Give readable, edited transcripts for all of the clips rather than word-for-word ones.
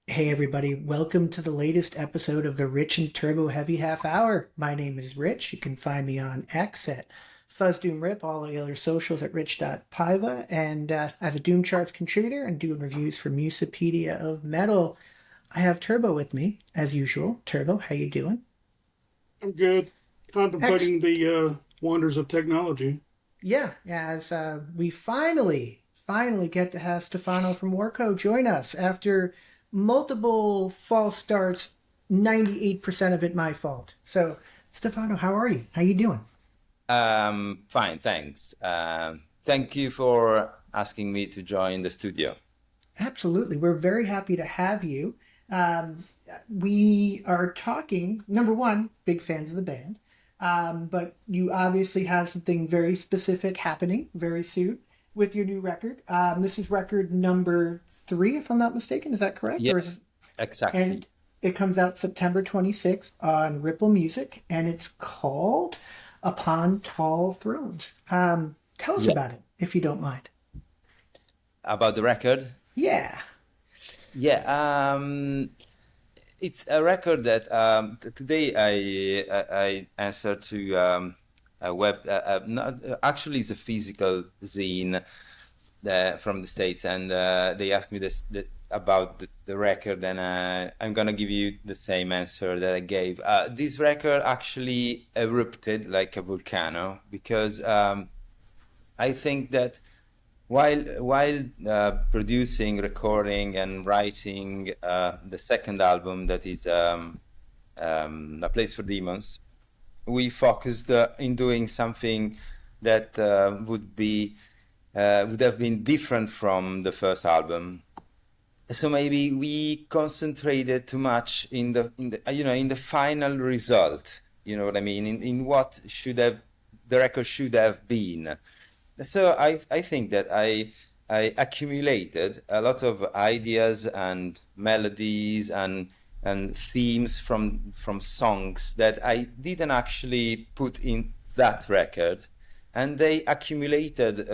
Hey everybody, welcome to the latest episode of the Rich and Turbo Heavy Half Hour. My name is Rich. You can find me on X at FuzzDoomRip, all the other socials at rich.piva, and as a Doom Charts contributor and doing reviews for Musapedia of Metal. I have Turbo with me, as usual. Turbo, how you doing? I'm good. X. Contemplating the wonders of technology. Yeah, as we finally get to have Stefano from Warcoe join us after multiple false starts, 98% of it my fault. So, Stefano, how are you? How you doing? Fine, thanks. Thank you for asking me to join the studio. Absolutely. We're very happy to have you. Um, we are talking, number one, big fans of the band. But you obviously have something very specific happening very soon with your new record. This is record number three, if I'm not mistaken. Is that correct? Yeah, Or is it, exactly. and it comes out September 26th on Ripple Music, and it's called Upon Tall Thrones. Tell us Yeah. about it, if you don't mind. About the record? Yeah. Yeah, it's a record that today I answered to a web. Not, actually, it's a physical zine from the States, and they asked me about the record, and I'm gonna give you the same answer that I gave. This record actually erupted like a volcano because I think that while producing, recording, and writing the second album, that is A Place for Demons, we focused in doing something that would have been different from the first album. So maybe we concentrated too much in the final result. You know what I mean? In what should have the record should have been. So I think that I accumulated a lot of ideas and melodies and themes from songs that I didn't actually put in that record, and they accumulated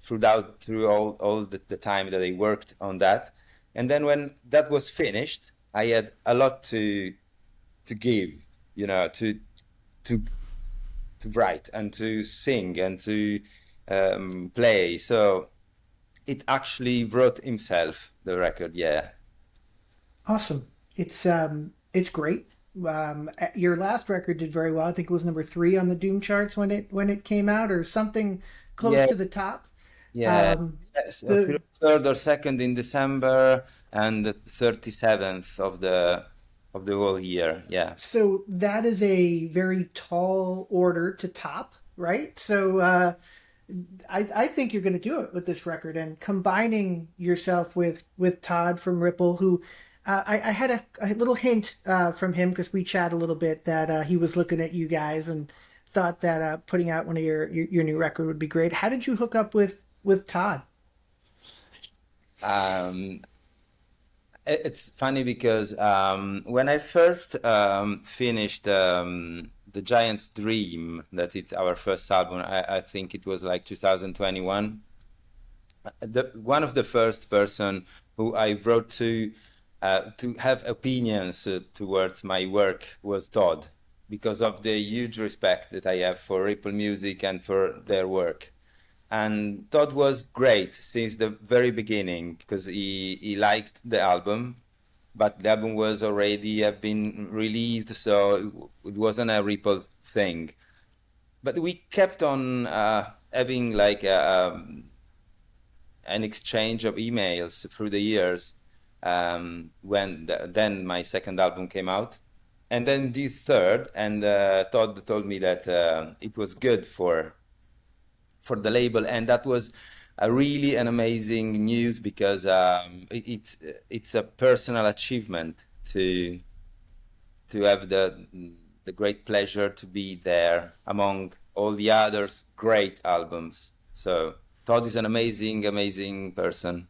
through all the time that I worked on that. And then when that was finished, I had a lot to give, to to write and to sing and to play. So it actually wrote himself, the record. Yeah. Awesome. It's great. Your last record did very well. I think it was number three on the Doom charts when it came out, or something close Yeah. to the top. Yeah. Um, Yes, the third or second in December, and the 37th of the whole year. Yeah. so that is a very tall order to top, right? So I think you're going to do it with this record and combining yourself with Todd from Ripple, who I had a little hint from him because we chat a little bit that he was looking at you guys and thought that putting out one of your new record would be great. How did you hook up with Todd? Um, it's funny because when I first finished The Giant's Dream, that it's our first album, I think it was like 2021. One of the first person who I wrote to have opinions towards my work was Todd, because of the huge respect that I have for Ripple Music and for their work. And Todd was great since the very beginning because he liked the album, but the album was already have been released, so it wasn't a Ripple thing. But we kept on having like an exchange of emails through the years, when then my second album came out, and then the third, and Todd told me that it was good for the label, and that was a really an amazing news because it's a personal achievement to have the great pleasure to be there among all the others great albums. So Todd is an amazing person.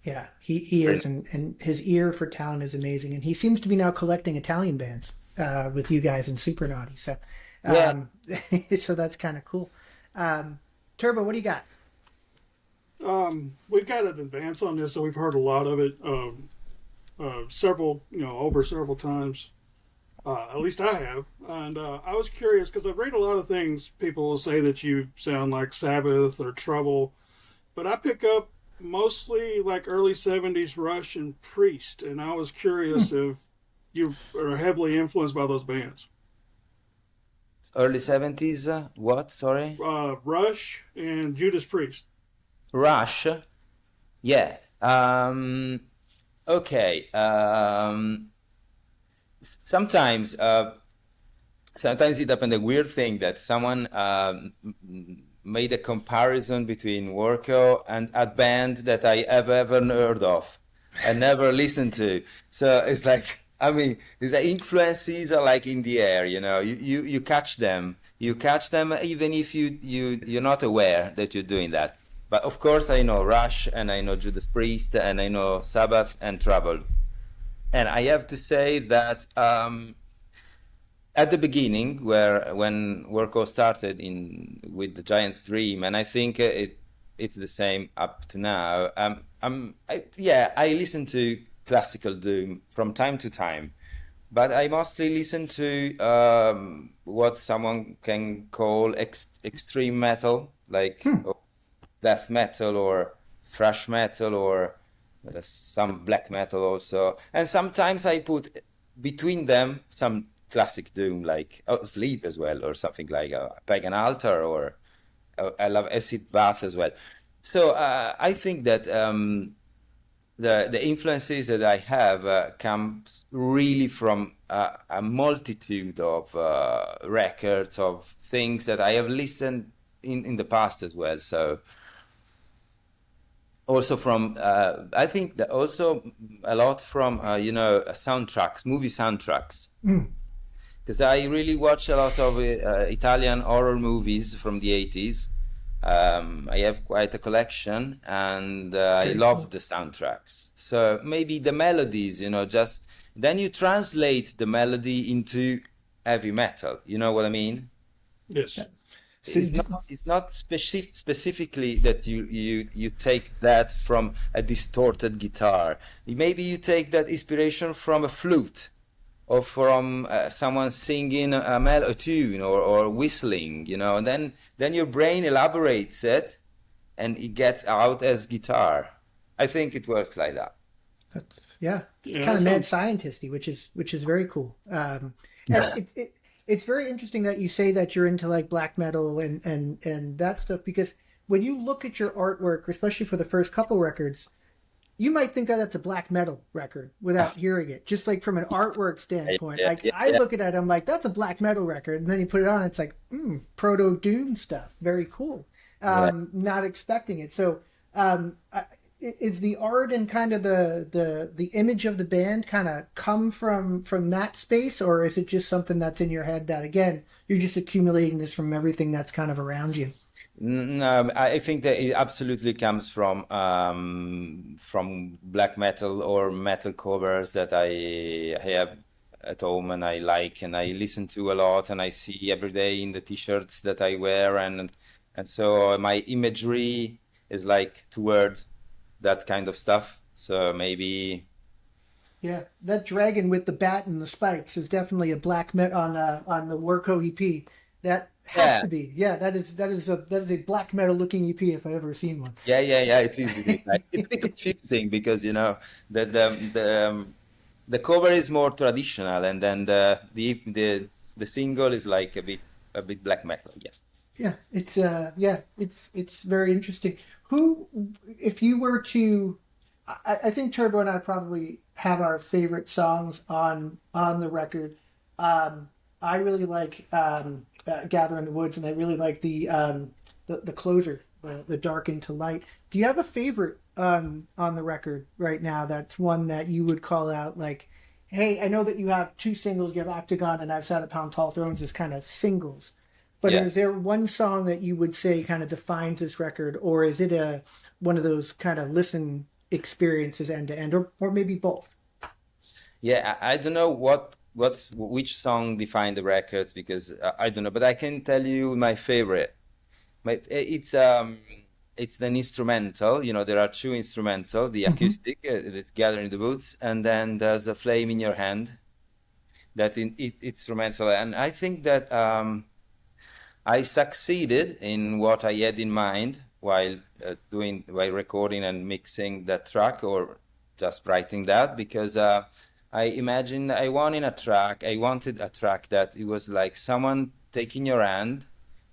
Yeah, he is, and his ear for talent is amazing, and he seems to be now collecting Italian bands with you guys in Super Naughty. So, Yeah. um, so that's kind of cool. Um, Turbo, what do you got? We've got an advance on this, so we've heard a lot of it, several, over several times. At least I have. And I was curious because I've read a lot of things. People will say that you sound like Sabbath or Trouble, but I pick up mostly like early 70s Rush and Priest. And I was curious if you are heavily influenced by those bands. Early 70s, what? Sorry? Rush and Judas Priest. Rush? Yeah. Okay. Sometimes, sometimes it happened a weird thing that someone made a comparison between Warcoe and a band that I have ever heard of and never listened to. So it's like, I mean, these influences are like in the air, you know. You catch them. You catch them even if you're not aware that you're doing that. But of course, I know Rush and I know Judas Priest and I know Sabbath and Trouble. And I have to say that at the beginning, when Warco started in with the Giant's Dream, and I think it's the same up to now. Yeah, I listen to classical doom from time to time, but I mostly listen to what someone can call extreme metal, like death metal or thrash metal or some black metal also. And sometimes I put between them some classic doom like Sleep as well, or something like Pagan Altar, or I love Acid Bath as well. So I think that the influences that I have comes really from a multitude of records of things that I have listened in the past as well. So also from I think that also a lot from soundtracks, movie soundtracks, Mm, because I really watch a lot of Italian horror movies from the 80s. I have quite a collection, and I very love cool. the soundtracks. So maybe the melodies, just then you translate the melody into heavy metal. You know what I mean? Yeah. Yes. So, It's not specifically that you take that from a distorted guitar. Maybe you take that inspiration from a flute or from someone singing a tune or whistling, and then your brain elaborates it and it gets out as guitar. I think it works like that. yeah, it's Yeah, kind that of mad sounds. scientisty, which is very cool. And it's very interesting that you say that you're into like black metal and that stuff because when you look at your artwork, especially for the first couple records, you might think that that's a black metal record without hearing it. Just like from an artwork Yeah, standpoint, yeah, like yeah, I yeah. look at it, I'm like, that's a black metal record, and then you put it on, it's like proto doom stuff. Very cool. Yeah. Not expecting it. So, is the art and kind of the image of the band kind of come from that space, or is it just something that's in your head that again you're just accumulating this from everything that's kind of around you? No, I think that it absolutely comes from black metal or metal covers that I have at home and I like and I listen to a lot and I see every day in the t-shirts that I wear, and so my imagery is like toward that kind of stuff. So maybe Yeah, that dragon with the bat and the spikes is definitely a black met on the Warco EP. That has yeah, to be. Yeah, that is a black metal looking EP if I ever seen one. yeah, it is. It is. Like, it's a bit confusing because the cover is more traditional, and then the single is like a bit black metal. Yeah. Yeah, it's very interesting. Who, if you were to, I think Turbo and I probably have our favorite songs on the record. I really like "Gather in the Woods," and I really like the closer, the "Dark into Light." Do you have a favorite on the record right now? That's one that you would call out like, hey, I know that you have two singles. You have "Octagon" and "I've Sat Upon Tall Thrones" as kind of singles. But Yeah. is there one song that you would say kind of defines this record, or is it a one of those kind of listen experiences end to end, or maybe both? Yeah, I don't know which song defined the records because I don't know, but I can tell you my favorite. It's it's an instrumental. There are two instrumental, the acoustic that's gathering the boots, and then there's a flame in your hand that's instrumental. And I think that I succeeded in what I had in mind while recording and mixing that track, or just writing that, because I wanted a track that it was like someone taking your hand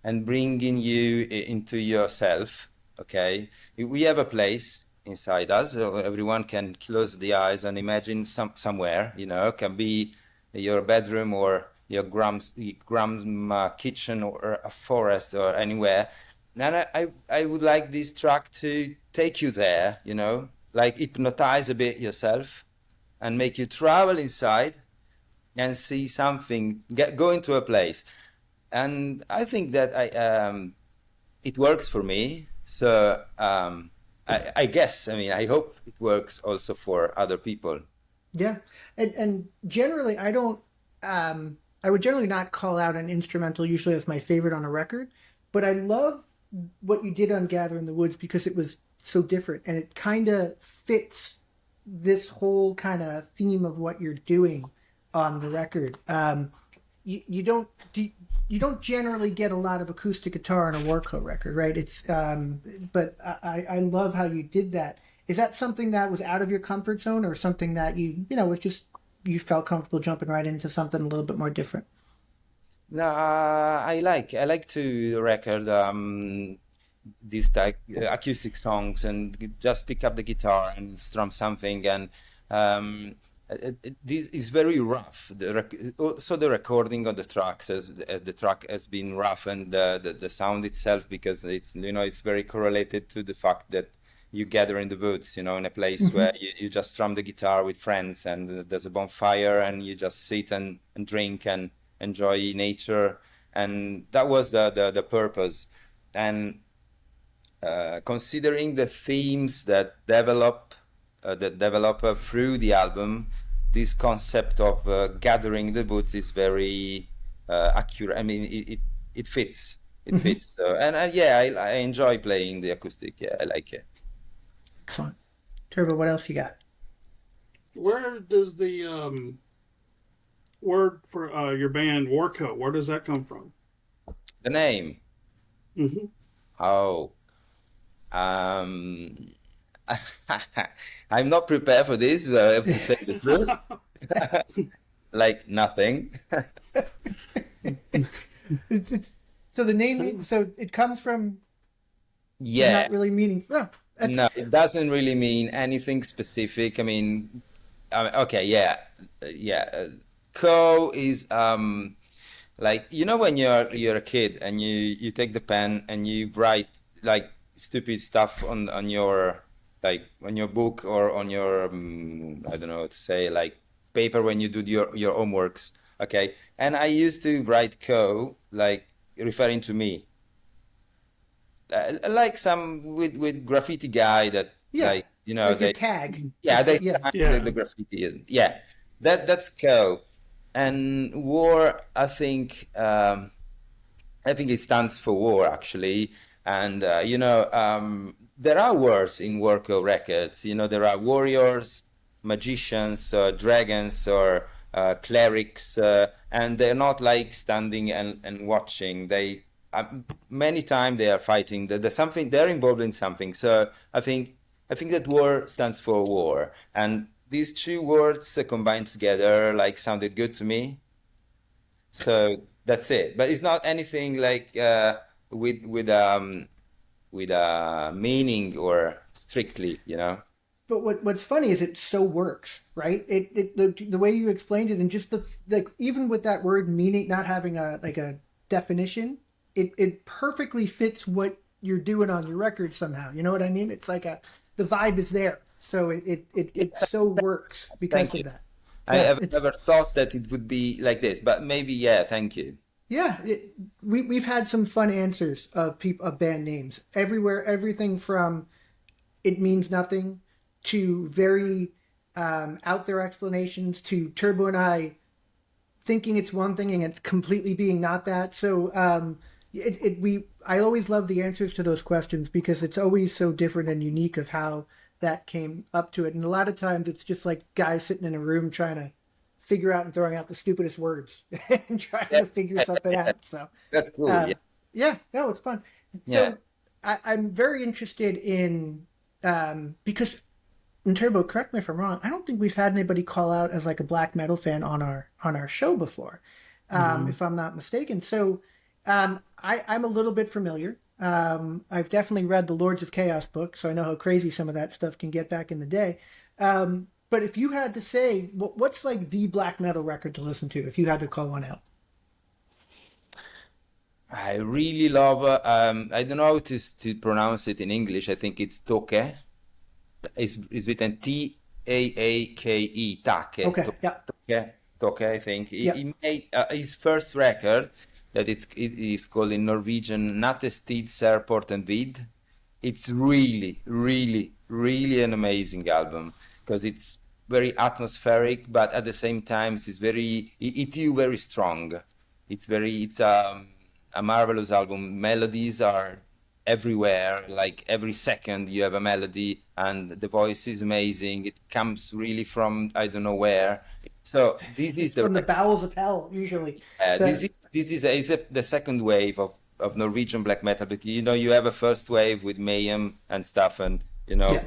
and bringing you into yourself. Okay, we have a place inside us, so everyone can close the eyes and imagine somewhere. Can be your bedroom or your grandma kitchen or a forest or anywhere. And I would like this track to take you there, like hypnotize a bit yourself and make you travel inside and see something, go into a place. And I think that it works for me. So I guess, I hope it works also for other people. Yeah, and generally, I don't. I would generally not call out an instrumental usually as my favorite on a record, but I love what you did on Gather in the Woods because it was so different and it kind of fits this whole kind of theme of what you're doing on the record. You don't you don't generally get a lot of acoustic guitar on a Warcoe record, right? It's but I love how you did that. Is that something that was out of your comfort zone, or something that was just you felt comfortable jumping right into something a little bit more different? No, I like to record these type acoustic songs and just pick up the guitar and strum something, and this is very rough. Also the recording of the tracks, as the track has been rough, and the sound itself, because it's very correlated to the fact that you gather in the woods, in a place where you just strum the guitar with friends, and there's a bonfire, and you just sit and drink and enjoy nature. And that was the purpose. And considering the themes that develop through the album, this concept of gathering the woods is very accurate. It fits. It fits. And yeah, I enjoy playing the acoustic. Yeah, I like it. Excellent. Turbo, what else you got? Where does the word for your band Warcoe? Where does that come from? The name. Hmm. Oh, um, I'm not prepared for this. I have to say the truth. Like nothing. So the name, so it comes from Yeah. not really meaning. Oh, that's No, it doesn't really mean anything specific. Okay, yeah, yeah. Co is like, when you're a kid and you take the pen and you write like stupid stuff on your, like, on your book, or on your I don't know what to say, like paper, when you do your homeworks. Okay, and I used to write co, like referring to me, like some with graffiti guy that, yeah, like, like your they, tag. yeah, they Yeah. signed the Yeah. graffiti. Yeah, that's co. And war, I think it stands for war, actually. And there are wars in Warco Records. There are warriors, magicians, dragons, or clerics, and they're not like standing and watching. Many times they are fighting. There's something, they're involved in something. So I think that war stands for war, and these two words combined together like sounded good to me. So that's it. But it's not anything like with a meaning, or strictly. But what's funny is it so works, right? The way you explained it, and just like, even with that word meaning not having a definition, it perfectly fits what you're doing on your record somehow. You know what I mean? It's like the vibe is there, so it so works because Thank of you. that. I Yeah, have it's never thought that it would be like this, but maybe, yeah, thank you. yeah. We've had some fun answers of band names everywhere. Everything from it means nothing to very out there explanations, to Turbo and I thinking it's one thing and it's completely being not that. So I always love the answers to those questions because it's always so different and unique of how that came up to it. And a lot of times it's just like guys sitting in a room trying to figure out and throwing out the stupidest words and trying Yeah. to figure something out. So, That's cool. uh, Yeah. yeah, no, it's fun. Yeah. So I'm very interested in because in Turbo, correct me if I'm wrong. I don't think we've had anybody call out as like a black metal fan on our show before, Hmm. if I'm not mistaken. So I'm a little bit familiar. I've definitely read the Lords of Chaos book, so I know how crazy some of that stuff can get back in the day. But if you had to say, what's like the black metal record to listen to, if you had to call one out? I really love, I don't know how to pronounce it in English. I think it's Toke. It's written Taake, Take, Okay, yeah, Toke, Toke, I think. yeah, He made his first record that it is called in Norwegian Nattestid, Serport and Vid. It's really, really, really an amazing album because it's very atmospheric, but at the same time, it's very, it is very strong. It's a marvelous album. Melodies are everywhere, like every second you have a melody, and the voice is amazing. It comes really from I don't know where. So this is it's the from the record. bowels of hell usually. This The is the second wave of Norwegian black metal because you have a first wave with Mayhem and stuff and yeah,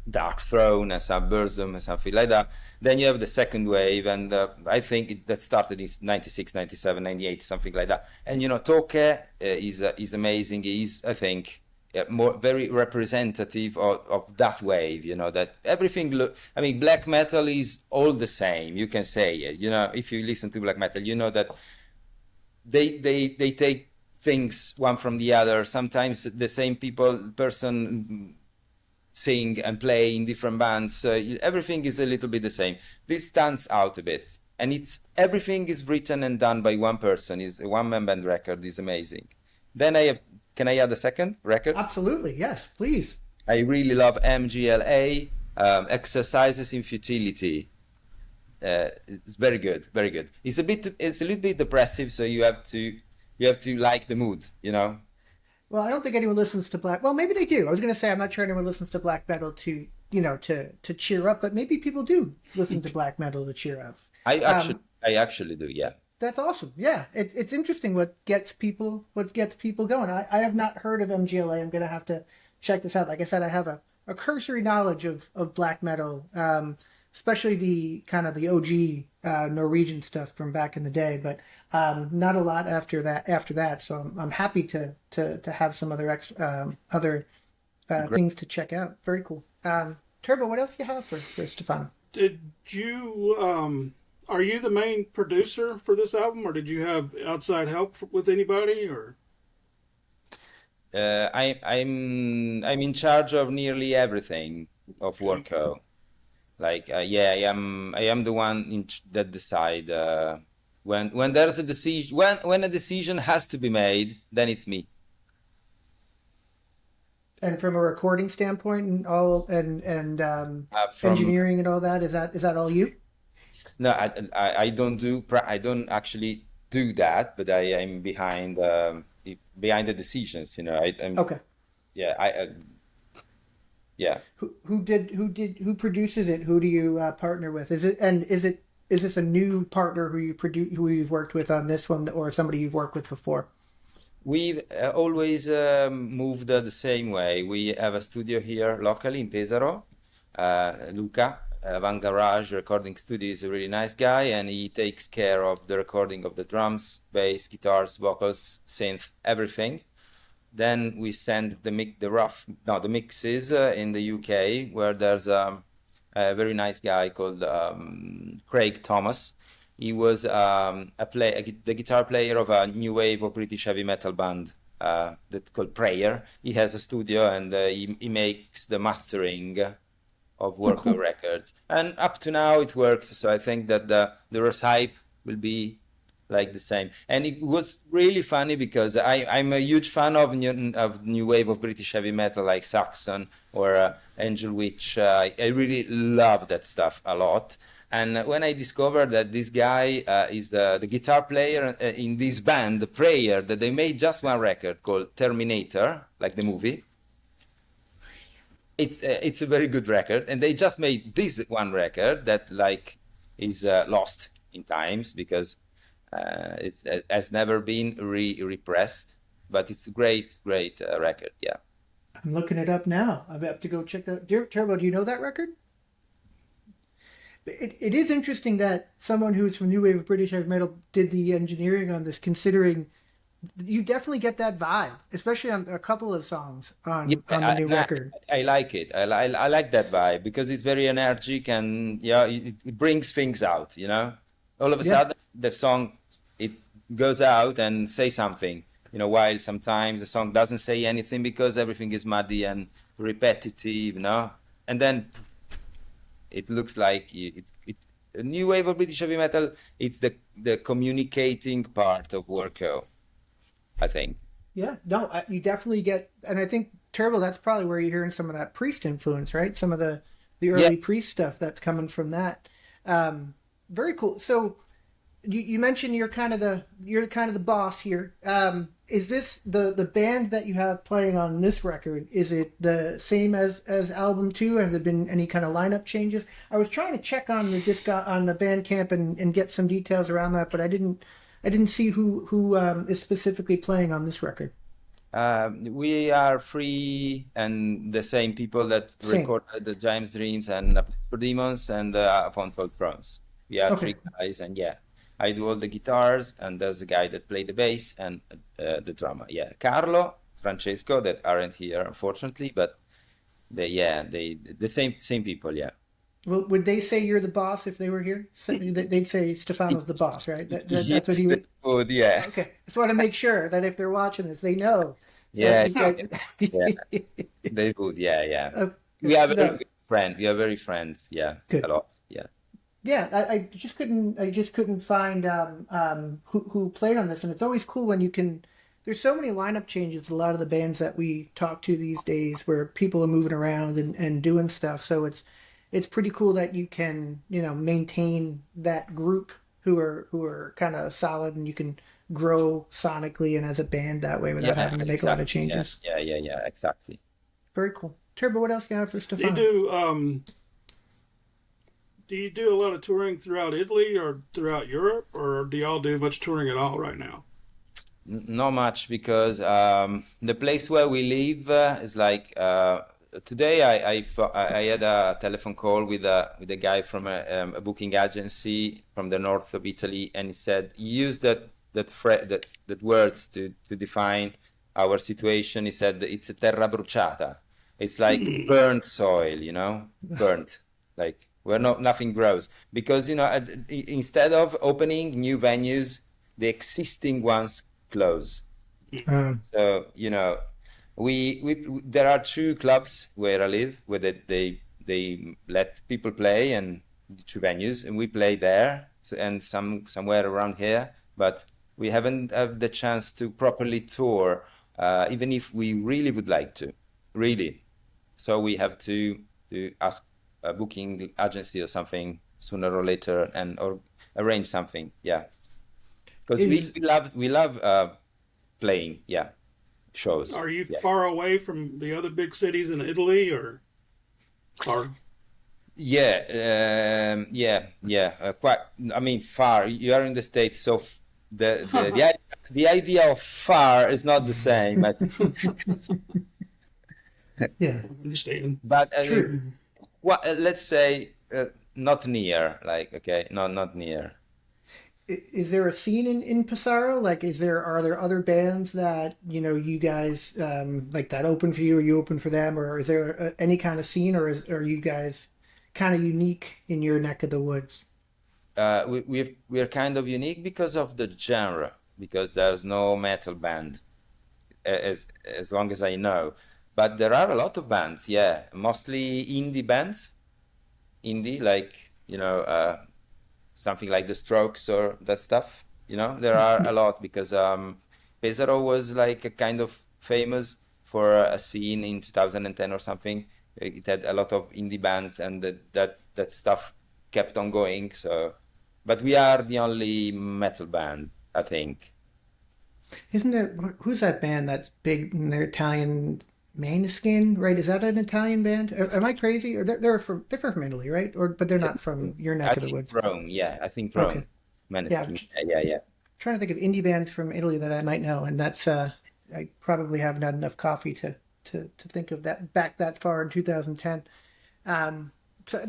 Dark Throne and some Burzum and something like that. Then you have the second wave and I think that started in 96, 97, 98, something like that. And Toke is amazing. He's I think more very representative of that wave. That everything look. I mean, black metal is all the same. You can say it. If you listen to black metal, you know that they take things one from the other. Sometimes the same person sing and play in different bands. Everything is a little bit the same. This stands out a bit, and it's everything is written and done by one person. Is a one-man band record is amazing. Then I have. Can I add a second record? absolutely, yes, please. I really love MGLA, Exercises in Futility. It's very good, very good. It's a little bit depressive, so you have to like the mood. Well, I don't think anyone listens to black. Well, maybe they do. I was going to say I'm not sure anyone listens to black metal to to cheer up, but maybe people do listen to black metal to cheer up. I actually, Um, I actually do, yeah. that's awesome. Yeah, it's interesting what gets people going. I have not heard of MGLA. I'm going to have to check this out. Like I said, I have a cursory knowledge of black metal, especially the kind of the OG Norwegian stuff from back in the day, but not a lot after that. After that, so I'm happy to have some other Great. things to check out. Very cool. Turbo, what else do you have for Stefano? Did you are you the main producer for this album, or did you have outside help with anybody? Or I'm in charge of nearly everything of okay, Warcoe. Like, yeah, I am the one that decide when there's a decision when a decision has to be made, then it's me. And from a recording standpoint and all and From engineering and all that, is that all you? No, I don't actually do that, but I am behind the decisions. I'm Okay. yeah yeah. Who produces it? Who do you partner with? Is this a new partner who you've worked with on this one, or somebody you've worked with before? We've always moved the same way. We have a studio here locally in Pesaro. Luca, Van Garage Recording Studio is a really nice guy, and he takes care of the recording of the drums, bass, guitars, vocals, synth, everything. Then we send the mixes in the UK, where there's a very nice guy called Craig Thomas. He was the guitar player of a new wave of British heavy metal band that called Prayer. He has a studio and he makes the mastering of Oh, Warcoe cool. records. And up to now it works. So I think that the recipe will be like the same. And it was really funny because I'm a huge fan of new wave of British heavy metal like Saxon or Angel Witch. I really love that stuff a lot. And when I discovered that this guy is the guitar player in this band, the Prayer, that they made just one record called Terminator, like the movie. It's a very good record, and they just made this one record that like is lost in times because it has never been repressed, but it's a great record. Yeah. I'm looking it up now. I have to go check that. Turbo, do you know that record? It is interesting that someone who's from New Wave of British Heavy Metal did the engineering on this, considering you definitely get that vibe, especially on a couple of songs Yeah, on the new record. I like it. I like that vibe because it's very energetic and yeah, it brings things out, you know. All of a Yeah, sudden, the song it goes out and say something, you know. While sometimes the song doesn't say anything because everything is muddy and repetitive, you know. And then it looks like it a new wave of British heavy metal. It's the communicating part of Warcoe, I think. yeah. No, you definitely get, and I think Turbo. That's probably where you're hearing some of that Priest influence, right? Some of the Yeah. early Priest stuff that's coming from that. Very cool. So you mentioned you're kind of the boss here. Is this the band that you have playing on this record? Is it the same as album two? Have there been any kind of lineup changes? I was trying to check on the disc on the Bandcamp and get some details around that, but I didn't see who is specifically playing on this record. We are free and the same people that Same. recorded the James Dreams and for Demons and Upon Cold Thrones. We are Okay. three guys, and yeah, I do all the guitars, and there's a guy that play the bass and the drummer. Yeah, Carlo, Francesco that aren't here unfortunately, but they the same people. Yeah, Well, would they say you're the boss if they were here? They'd say Stefano's the boss, right? That's what yes, he they would. would. Yeah, Okay, just want to make sure that if they're watching this, they know that yeah, you guys. yeah, they would. Yeah, yeah. Okay. We are very No, good friends. We are very friends. Yeah, a good. lot. Yeah. Yeah, I just couldn't. I just couldn't find who played on this, and it's always cool when you can. There's so many lineup changes. A lot of the bands that we talk to these days, where people are moving around and doing stuff. So it's pretty cool that you can maintain that group who are kind of solid, and you can grow sonically and as a band that way without Yeah, having to make a lot of exactly. Yeah, changes. yeah, exactly. Very cool. Turbo, what else you have for Do you Stefano? do you do a lot of touring throughout Italy or throughout Europe, or do y'all do much touring at all right now? Not much because the place where we live is like today. I had a telephone call with a guy from a booking agency from the north of Italy, and he said he used that words to define our situation. He said it's a terra bruciata. It's like burnt soil, you know, burnt, like where nothing grows. Because, you know, instead of opening new venues, the existing ones close. So, you know, we there are two clubs where I live where they let people play and two venues, and we play there, so, and somewhere around here, but we haven't had the chance to properly tour, even if we really would like to, really. So we have to ask a booking agency or something sooner or later, and or arrange something. Yeah, because Is we love playing. Yeah, shows. Are you Yeah, far away from the other big cities in Italy, or yeah. Quite. I mean, far. You are in the States, so the idea of far is not the same. I think. yeah, understand? But true. what? Let's say not near. Like okay, not near. Is there a scene in Pesaro? Like, are there other bands that you guys like that open for you, or you open for them, or is there any kind of scene, are you guys kind of unique in your neck of the woods? We are kind of unique because of the genre, because there's no metal band as long as I know. But there are a lot of bands, yeah, mostly indie bands, indie like something like the Strokes or that stuff. You know, there are a lot because Pesaro was like a kind of famous for a scene in 2010 or something. It had a lot of indie bands, and that stuff kept on going. So, but we are the only metal band, I think. Isn't there who's that band that's big in their Italian Maneskin, right? Is that an Italian band? Am I crazy? Or they're from Italy, right? Or but they're not from your I neck of the think woods. Rome. Yeah, I think Okay. Rome. Yeah, Maneskin. Yeah, yeah, trying to think of indie bands from Italy that I might know, and that's I probably haven't had enough coffee to think of that back that far in 2010. Um,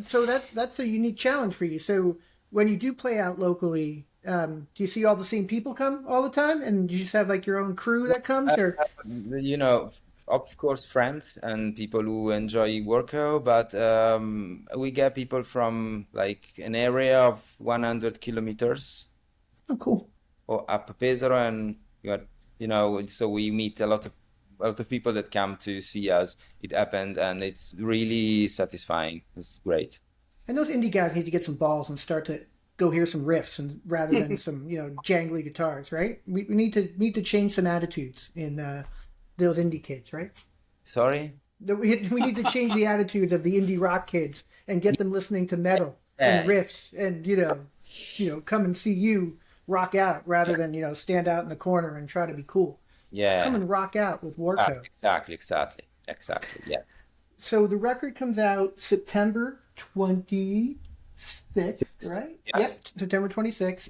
so that's a unique challenge for you. So when you do play out locally, do you see all the same people come all the time, and you just have like your own crew that yeah. comes, or You know, of course, friends and people who enjoy Warcoe, but we get people from like an area of 100 kilometers oh, cool. or up Pesaro, and so we meet a lot of people that come to see us. It happened, and it's really satisfying. It's great. And those indie guys need to get some balls and start to go hear some riffs and rather than some jangly guitars, right? We need to change some attitudes in those indie kids, right? Sorry? We need to change the attitudes of the indie rock kids and get them listening to metal and Yeah, riffs and come and see you rock out rather than stand out in the corner and try to be cool. Come yeah, and rock out with Warco. exactly, exactly, exactly, exactly. Yeah. So the record comes out September 26th, Six. right? Yeah. Yep, September 26th.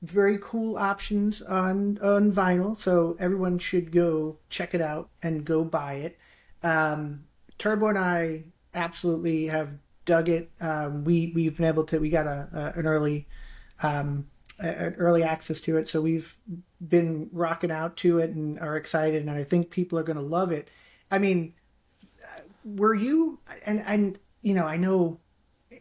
Very cool options on vinyl, so everyone should go check it out and go buy it. Turbo and I absolutely have dug it. We've been able to. We got um, an early access to it, so we've been rocking out to it and are excited. And I think people are going to love it. I mean, were you and I know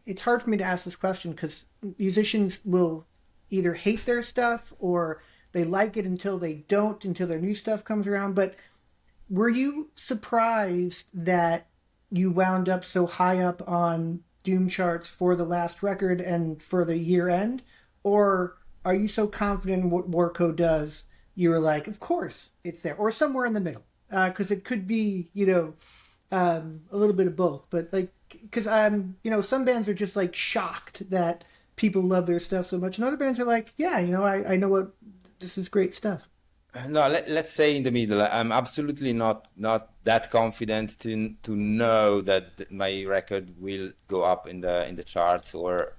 it's hard for me to ask this question because musicians will either hate their stuff or they like it until they don't until their new stuff comes around. But were you surprised that you wound up so high up on Doom charts for the last record and for the year end? Or are you so confident in what Warco does, you were like, of course it's there, or somewhere in the middle? Because it could be, a little bit of both. But like, because some bands are just like shocked that people love their stuff so much, and other bands are like, yeah, I know what this is great stuff. No, let's say in the middle. I'm absolutely not that confident to know that my record will go up in the charts or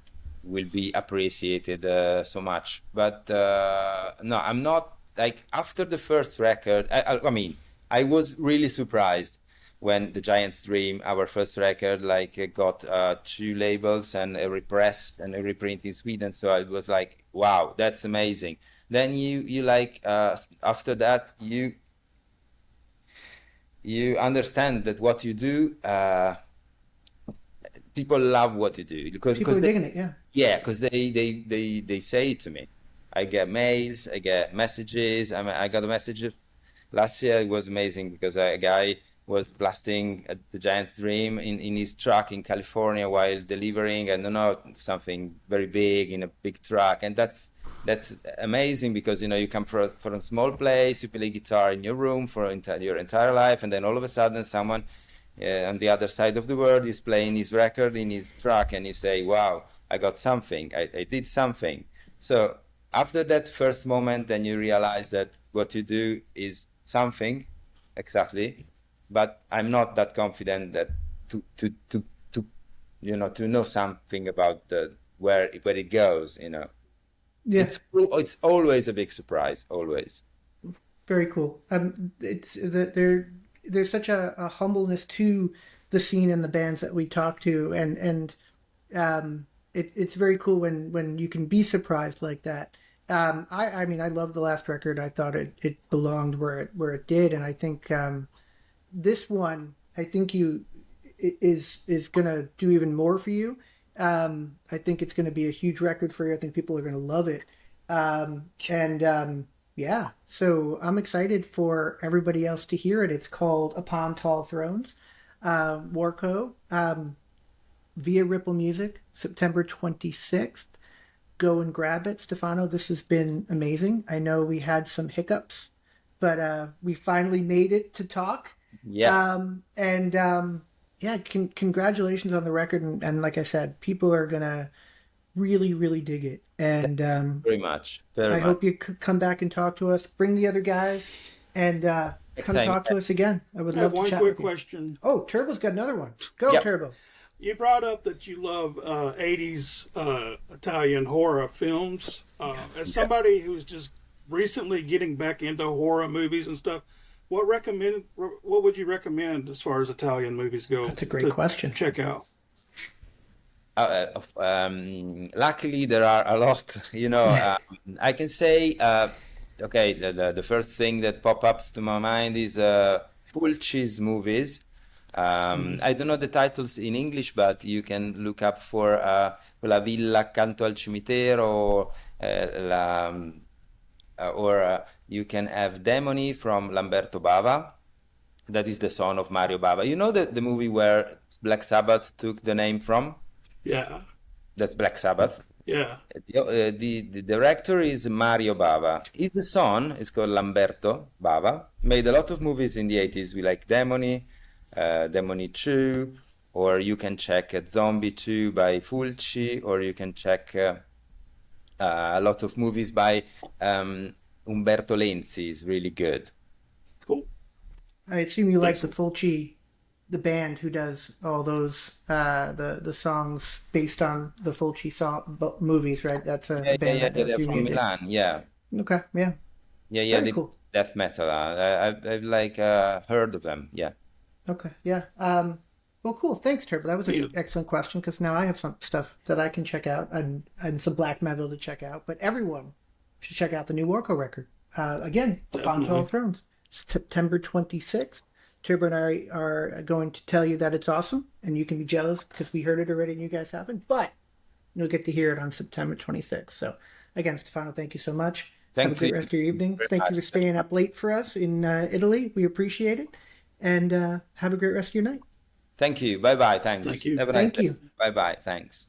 will be appreciated so much. But no, I'm not like after the first record. I mean, I was really surprised when the Giant's Dream, our first record, like got two labels and a repress and a reprint in Sweden. So I was like, wow, that's amazing. Then you like after that you understand that what you do, people love what you do because People because are they, digging it, yeah. yeah, because they say it to me. I get mails, I get messages. I got a message last year. It was amazing because a guy was blasting at the Giant's Dream in his truck in California while delivering, and something very big in a big truck, and that's amazing because you come from a small place, you play guitar in your room for your entire life, and then all of a sudden someone on the other side of the world is playing his record in his truck, and you say, "Wow, I got something. I did something." So after that first moment, then you realize that what you do is something, exactly. But I'm not that confident that to to know something about the where it goes. Yeah, It's always a big surprise, always. very cool. It's that there's such a humbleness to the scene and the bands that we talk to, and it's very cool when you can be surprised like that. I mean, I love the last record. I thought it belonged where it did, and I think this one, I think is gonna do even more for you. I think it's gonna be a huge record for you. I think people are gonna love it. And yeah, so I'm excited for everybody else to hear it. It's called Upon Tall Thrones, Warco, via Ripple Music, September 26th. Go and grab it, Stefano. This has been amazing. I know we had some hiccups, but we finally made it to talk. Yeah. And yeah, congratulations on the record, and like I said, people are gonna really, really dig it. Thank And you very much, very I much. hope you come back and talk to us. Bring the other guys and Next come time, talk to us again. I would I have love to one chat quick with you. question. Oh, Turbo's got another one. Go, yep. Turbo. You brought up that you love 80s Italian horror films. As somebody who's just recently getting back into horror movies and stuff, what would you recommend as far as Italian movies go That's a great to question. check out? Luckily, there are a lot. I can say, okay, the first thing that pop ups to my mind is full cheese movies. I don't know the titles in English, but you can look up for La Villa accanto al cimitero, or you can have Demoni from Lamberto Bava. That is the son of Mario Bava. You know the movie where Black Sabbath took the name from? Yeah, That's Black Sabbath. yeah, The director is Mario Bava. His son is called Lamberto Bava. Made a lot of movies in the 80s. We like Demoni, Demoni 2, or you can check Zombie 2 by Fulci, or you can check a lot of movies by Umberto Lenzi. Is really good. cool. I assume you like the Excellent. Fulci, the band who does all those the songs based on the Fulci movies, right? That's a band that I Yeah. They're assume you from dig. Milan. Yeah, Okay, yeah, yeah. very They cool. death metal. I've like heard of them. Yeah. Okay, yeah. Well, cool. Thanks, Turbo. That was Yeah, an excellent question because now I have some stuff that I can check out and some black metal to check out. But everyone should check out the new Warco record. Again, on 12 definitely. Thrones, September 26th. Turbo and I are going to tell you that it's awesome, and you can be jealous because we heard it already and you guys haven't. But you'll get to hear it on September 26th. So, again, Stefano, thank you so much. Have a Thank great you rest of your evening. very Thank you much. for staying up late for us in Italy. We appreciate it. And have a great rest of your night. Thank you. Bye bye. Thank Thanks. you. Have a nice Thank day. you. Bye bye. Thanks.